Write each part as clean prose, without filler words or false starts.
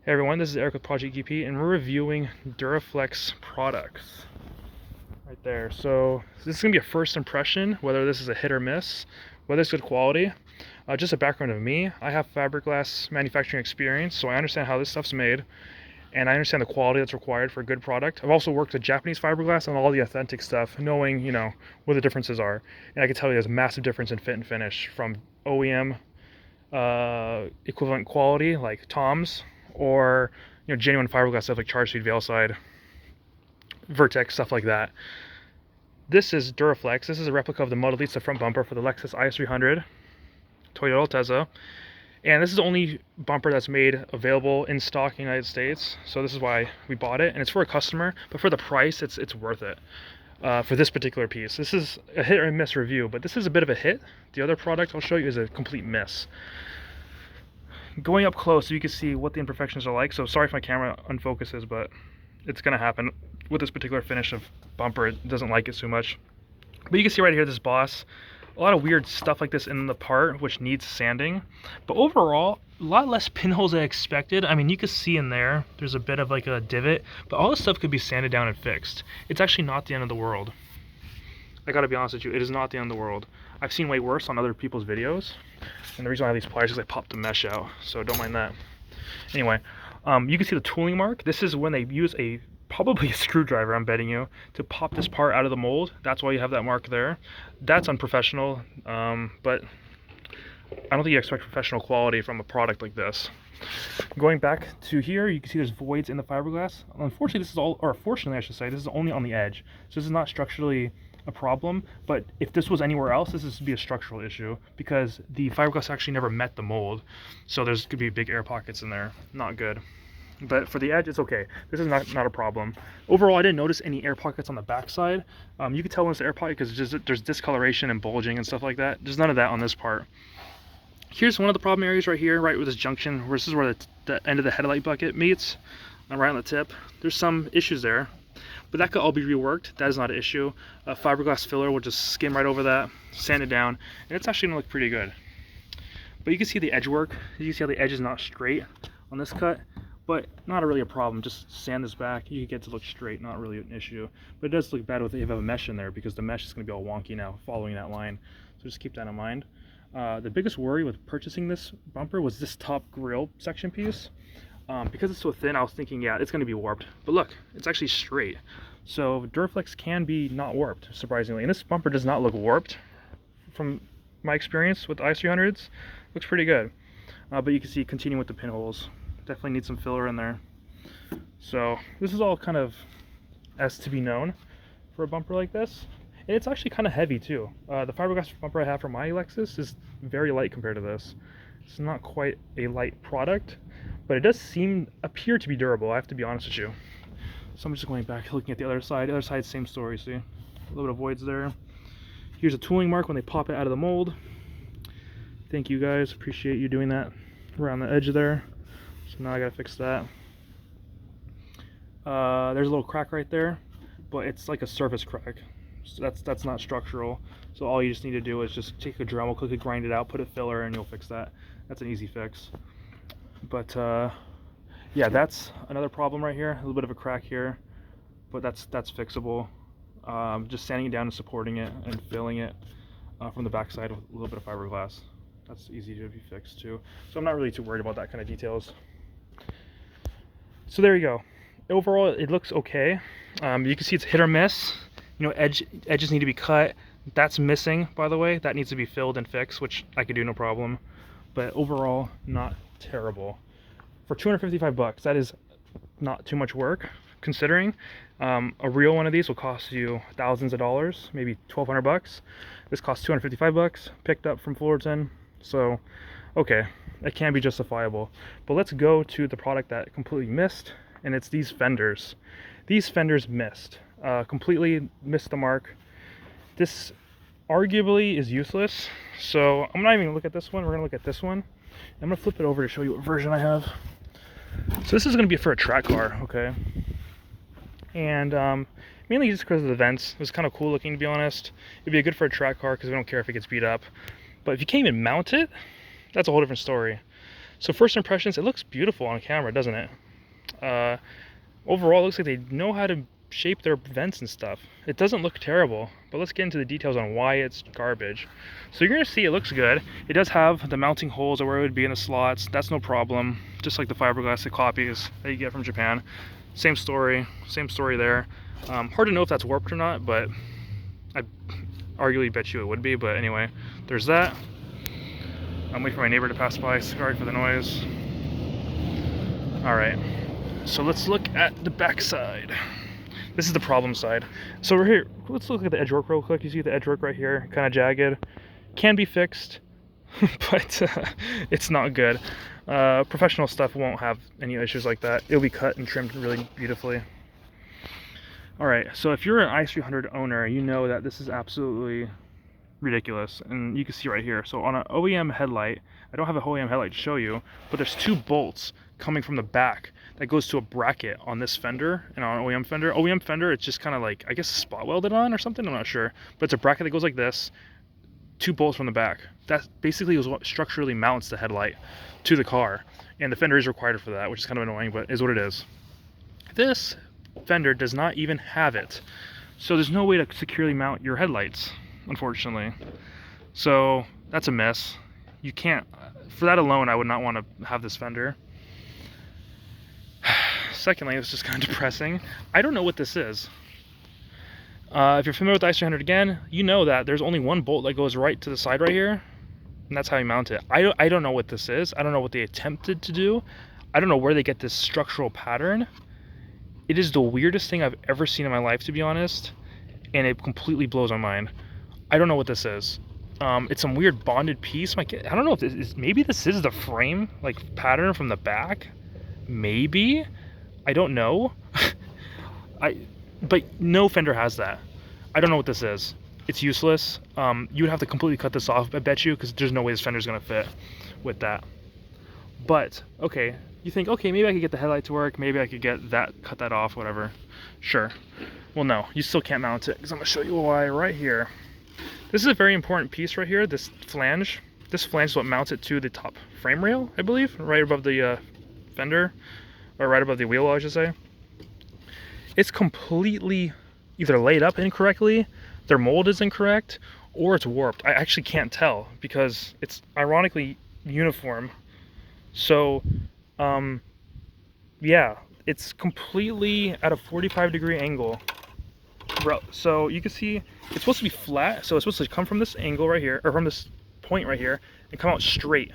Hey everyone, this is Eric with Project GP, and we're reviewing Duraflex products. Right there. So this is going to be a first impression, whether this is a hit or miss, whether it's good quality. Just a background of me, I have fiberglass manufacturing experience, so I understand how this stuff's made, and I understand the quality that's required for a good product. I've also worked with Japanese fiberglass and all the authentic stuff, knowing, where the differences are. And I can tell you there's a massive difference in fit and finish from OEM equivalent quality like Tom's, or genuine fiberglass stuff like Charge Speed, Veilside, Vertex, stuff like that. This is Duraflex. This is a replica of the Model Lisa front bumper for the Lexus IS300 Toyota Altezza, and this is the only bumper that's made available in stock in the United States, so this is why we bought it. And it's for a customer, but for the price it's worth it. For this particular piece, this is a hit or miss review, but this is a bit of a hit. The other product I'll show you is a complete miss. Going up close, you can see what the imperfections are like. So sorry if my camera unfocuses, but it's gonna happen with this particular finish of bumper. It doesn't like it so much. But you can see right here, this boss, a lot of weird stuff like this in the part, which needs sanding. But overall, a lot less pinholes than I expected. I mean, you can see in there's a bit of like a divot, but all this stuff could be sanded down and fixed. It's actually not the end of the world. I gotta be honest with you, it is not the end of the world. I've seen way worse on other people's videos, and the reason why I have these pliers is I popped the mesh out, so don't mind that. Anyway, you can see the tooling mark. This is when they use probably a screwdriver, I'm betting you, to pop this part out of the mold. That's why you have that mark there. That's unprofessional, but I don't think you expect professional quality from a product like this. Going back to here, you can see there's voids in the fiberglass. Unfortunately, this is all, or fortunately I should say, this is only on the edge. So this is not structurally a problem, but if this was anywhere else, this would be a structural issue because the fiberglass actually never met the mold. So there's could be big air pockets in there. Not good. But for the edge, it's okay. This is not a problem. Overall, I didn't notice any air pockets on the backside. You can tell when it's an air pocket because there's discoloration and bulging and stuff like that. There's none of that on this part. Here's one of the problem areas right here, right with this junction, where this is where the end of the headlight bucket meets, right on the tip. There's some issues there, but that could all be reworked. That is not an issue. A fiberglass filler will just skim right over that, sand it down, and it's actually gonna look pretty good. But you can see the edge work. You can see how the edge is not straight on this cut, but not really a problem. Just sand this back. You can get it to look straight, not really an issue. But it does look bad if you have a mesh in there because the mesh is gonna be all wonky now following that line. So just keep that in mind. The biggest worry with purchasing this bumper was this top grille section piece. Because it's so thin, I was thinking, yeah, it's going to be warped. But look, it's actually straight. So Duraflex can be not warped, surprisingly. And this bumper does not look warped from my experience with IS300s. Looks pretty good. But you can see, continuing with the pinholes, definitely need some filler in there. So this is all kind of as to be known for a bumper like this. And it's actually kind of heavy too. The fiberglass bumper I have for my Lexus is very light compared to this. It's not quite a light product, but it does appear to be durable, I have to be honest with you. So I'm just going back, looking at the other side. The other side, same story, see? A little bit of voids there. Here's a tooling mark when they pop it out of the mold. Thank you guys, appreciate you doing that around the edge there. So now I gotta fix that. There's a little crack right there, but it's like a surface crack. So that's not structural. So all you just need to do is just take a Dremel, quickly grind it out, put a filler, and you'll fix that. That's an easy fix. But yeah, that's another problem right here. A little bit of a crack here, but that's fixable. Just sanding it down and supporting it and filling it from the backside with a little bit of fiberglass. That's easy to be fixed too. So I'm not really too worried about that kind of details. So there you go. Overall, it looks okay. You can see it's hit or miss. Edges need to be cut. That's missing, by the way. That needs to be filled and fixed, which I could do no problem. But overall, not terrible. For 255 bucks, that is not too much work, considering a real one of these will cost you thousands of dollars, maybe 1,200 bucks. This costs 255 bucks, picked up from Fullerton. So, okay, it can be justifiable. But let's go to the product that completely missed, and it's these fenders. These fenders missed. Completely missed the mark. This arguably is useless, so I'm not even gonna look at this one. We're gonna look at this one. I'm gonna flip it over to show you what version I have. So this is gonna be for a track car, okay? And mainly just because of the vents. It was kind of cool looking, to be honest. It'd be good for a track car because we don't care if it gets beat up. But if you can't even mount it, that's a whole different story. So first impressions, it looks beautiful on camera, doesn't it? Overall, it looks like they know how to shape their vents and stuff. It doesn't look terrible, but let's get into the details on why it's garbage. So you're gonna see it looks good. It does have the mounting holes where it would be in the slots. That's no problem. Just like the fiberglass copies that you get from Japan. Same story there. Hard to know if that's warped or not, but I arguably bet you it would be. But anyway, there's that. I'm waiting for my neighbor to pass by. Sorry for the noise. All right, so let's look at the back side. This is the problem side. So we're here. Let's look at the edge work real quick. You see the edge work right here, kind of jagged. Can be fixed, but it's not good. Professional stuff won't have any issues like that. It'll be cut and trimmed really beautifully. All right, so if you're an IS300 owner, you know that this is absolutely ridiculous, and you can see right here. So on an OEM headlight, I don't have a OEM headlight to show you, but there's two bolts coming from the back that goes to a bracket on this fender and on an OEM fender. OEM fender, it's just kind of like, I guess, spot welded on or something, I'm not sure, but it's a bracket that goes like this, two bolts from the back. That basically is what structurally mounts the headlight to the car, and the fender is required for that, which is kind of annoying, but is what it is. This fender does not even have it, so there's no way to securely mount your headlights, unfortunately. So that's a mess. You can't, for that alone, I would not want to have this fender. Secondly, it's just kind of depressing. I don't know what this is. If you're familiar with the IS300 again, you know that there's only one bolt that goes right to the side right here, and that's how you mount it. I don't know what this is. I don't know what they attempted to do. I don't know where they get this structural pattern. It is the weirdest thing I've ever seen in my life, to be honest, and it completely blows my mind. I don't know what this is. It's some weird bonded piece. I don't know if this is, maybe this is the frame, like, pattern from the back. Maybe. I don't know. But no fender has that. I don't know what this is. It's useless. You would have to completely cut this off, I bet you, because there's no way this fender's gonna fit with that. But okay, you think, okay, maybe I could get the headlight to work, maybe I could get that, cut that off, whatever. Sure. Well, no, you still can't mount it, because I'm gonna show you why right here. This is a very important piece right here, this flange. This flange is what mounts it to the top frame rail, I believe, right above the fender, or right above the wheel well, I should say. It's completely either laid up incorrectly, their mold is incorrect, or it's warped. I actually can't tell because it's ironically uniform. So, yeah, it's completely at a 45-degree angle. So you can see it's supposed to be flat, so it's supposed to come from this angle right here, or from this point right here, and come out straight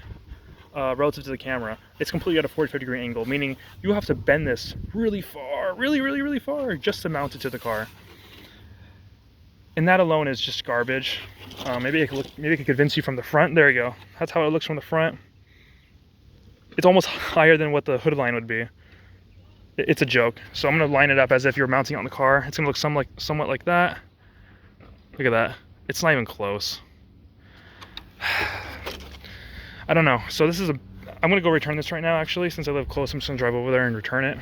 relative to the camera. It's completely at a 45-degree angle, meaning you have to bend this really far, really far, just to mount it to the car. And that alone is just garbage. Maybe I could convince you from the front. There you go. That's how it looks from the front. It's almost higher than what the hood line would be. It's a joke. So I'm gonna line it up as if you're mounting it on the car. It's gonna look somewhat like that. Look at that. It's not even close. I don't know. So this is I'm gonna go return this right now, actually, since I live close. I'm just gonna drive over there and return it.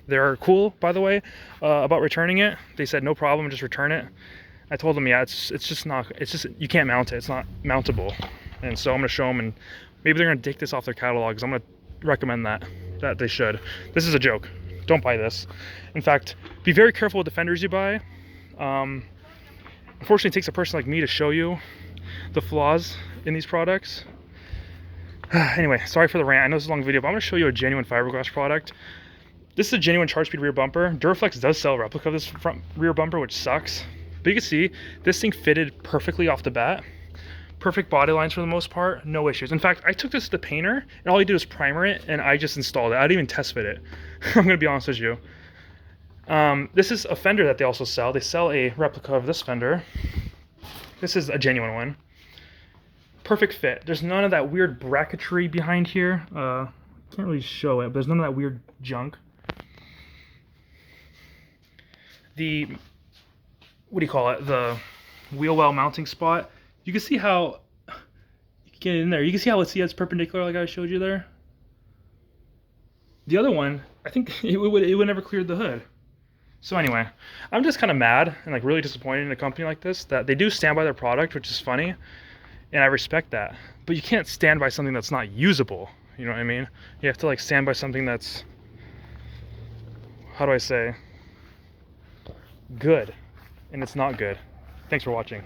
They're cool, by the way, about returning it. They said no problem, just return it. I told them, yeah, it's just you can't mount it. It's not mountable. And so I'm gonna show them, and maybe they're gonna take this off their catalog, because I'm gonna recommend that they should. This is a joke. Don't buy this. In fact, be very careful with the fenders you buy. Unfortunately, it takes a person like me to show you the flaws in these products. Anyway, sorry for the rant. I know it's a long video, but I'm going to show you a genuine fiberglass product. This is a genuine charge-speed rear bumper. Duraflex does sell a replica of this front rear bumper, which sucks. But you can see, this thing fitted perfectly off the bat. Perfect body lines for the most part, no issues. In fact, I took this to the painter, and all he did was primer it, and I just installed it. I didn't even test fit it. I'm going to be honest with you. This is a fender that they also sell. They sell a replica of this fender. This is a genuine one. Perfect fit. There's none of that weird bracketry behind here. Can't really show it, but there's none of that weird junk. The, what do you call it? The wheel well mounting spot. You can see how, you can get in there. You can see how it's perpendicular like I showed you there. The other one, I think it would never clear the hood. So anyway, I'm just kind of mad and like really disappointed in a company like this that they do stand by their product, which is funny. And I respect that, but you can't stand by something that's not usable. You know what I mean? You have to like stand by something that's, how do I say, good, and it's not good. Thanks for watching.